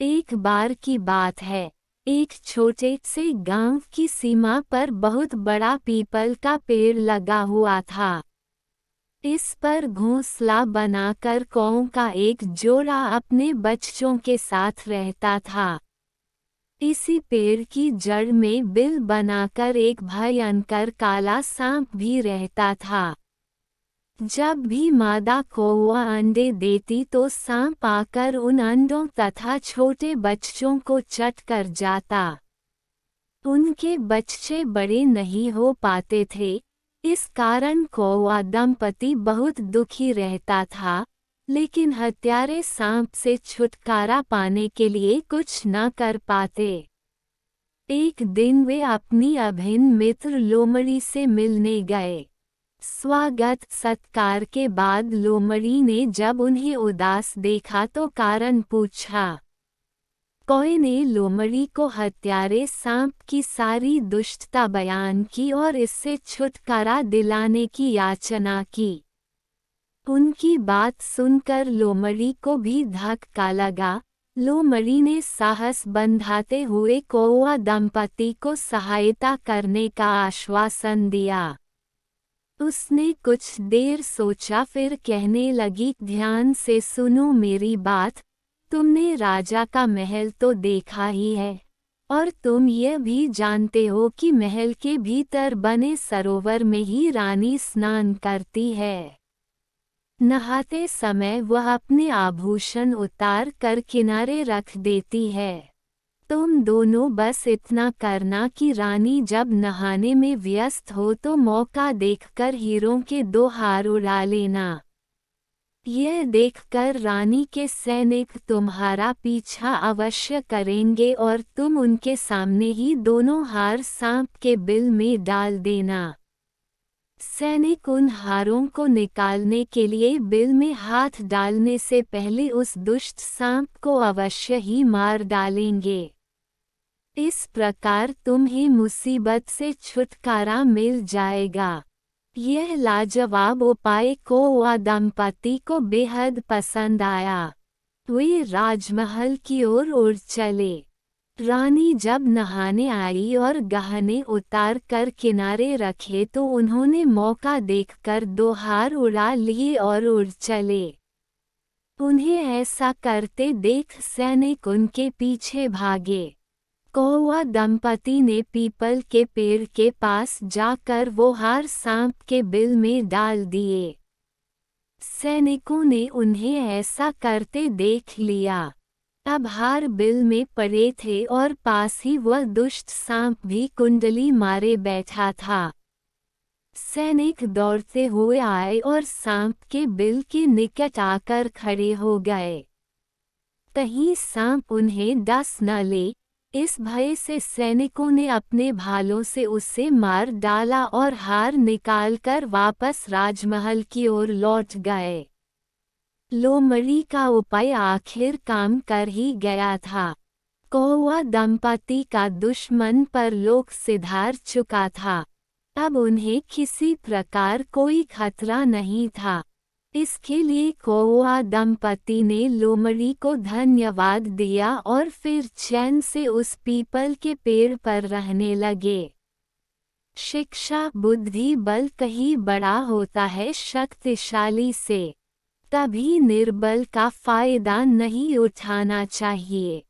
एक बार की बात है। एक छोटे से गांव की सीमा पर बहुत बड़ा पीपल का पेड़ लगा हुआ था। इस पर घोंसला बनाकर कौओं का एक जोड़ा अपने बच्चों के साथ रहता था। इसी पेड़ की जड़ में बिल बनाकर एक भयंकर काला सांप भी रहता था। जब भी मादा कौवा अंडे देती तो सांप आकर उन अंडों तथा छोटे बच्चों को चट कर जाता। उनके बच्चे बड़े नहीं हो पाते थे, इस कारण कौवा दंपति बहुत दुखी रहता था, लेकिन हत्यारे सांप से छुटकारा पाने के लिए कुछ न कर पाते। एक दिन वे अपनी अभिन्न मित्र लोमड़ी से मिलने गए। स्वागत सत्कार के बाद लोमड़ी ने जब उन्हें उदास देखा तो कारण पूछा। कौए ने लोमड़ी को हत्यारे सांप की सारी दुष्टता बयान की और इससे छुटकारा दिलाने की याचना की। उनकी बात सुनकर लोमड़ी को भी धक्का लगा। लोमड़ी ने साहस बंधाते हुए कौवा दंपति को सहायता करने का आश्वासन दिया। उसने कुछ देर सोचा फिर कहने लगी, ध्यान से सुनो मेरी बात। तुमने राजा का महल तो देखा ही है, और तुम यह भी जानते हो कि महल के भीतर बने सरोवर में ही रानी स्नान करती है। नहाते समय वह अपने आभूषण उतार कर किनारे रख देती है। तुम दोनों बस इतना करना कि रानी जब नहाने में व्यस्त हो तो मौका देखकर हीरों के 2 हार उड़ा लेना। यह देखकर रानी के सैनिक तुम्हारा पीछा अवश्य करेंगे और तुम उनके सामने ही दोनों हार सांप के बिल में डाल देना। सैनिक उन हारों को निकालने के लिए बिल में हाथ डालने से पहले उस दुष्ट सांप को अवश्य ही मार डालेंगे। इस प्रकार तुम्हें मुसीबत से छुटकारा मिल जाएगा। यह लाजवाब उपाय कौवा दंपति को बेहद पसंद आया। वे राजमहल की ओर उड़ चले। रानी जब नहाने आई और गहने उतार कर किनारे रखे तो उन्होंने मौका देखकर 2 हार उड़ा लिए और उड़ चले। उन्हें ऐसा करते देख सैनिक उनके पीछे भागे। कौवा दंपति ने पीपल के पेड़ के पास जाकर वो हार सांप के बिल में डाल दिए। सैनिकों ने उन्हें ऐसा करते देख लिया। अब हार बिल में पड़े थे और पास ही वह दुष्ट सांप भी कुंडली मारे बैठा था। सैनिक दौड़ते हुए आए और सांप के बिल के निकट आकर खड़े हो गए। कहीं सांप उन्हें डस न ले, इस भय से सैनिकों ने अपने भालों से उसे मार डाला और हार निकालकर वापस राजमहल की ओर लौट गए। लोमड़ी का उपाय आखिर काम कर ही गया था। कौवा दंपति का दुश्मन परलोक सिधार चुका था। अब उन्हें किसी प्रकार कोई खतरा नहीं था। इसके लिए कौवा दंपति ने लोमड़ी को धन्यवाद दिया और फिर चैन से उस पीपल के पेड़ पर रहने लगे। शिक्षा बुद्धि बल कहीं बड़ा होता है शक्तिशाली से। कभी निर्बल का फायदा नहीं उठाना चाहिए।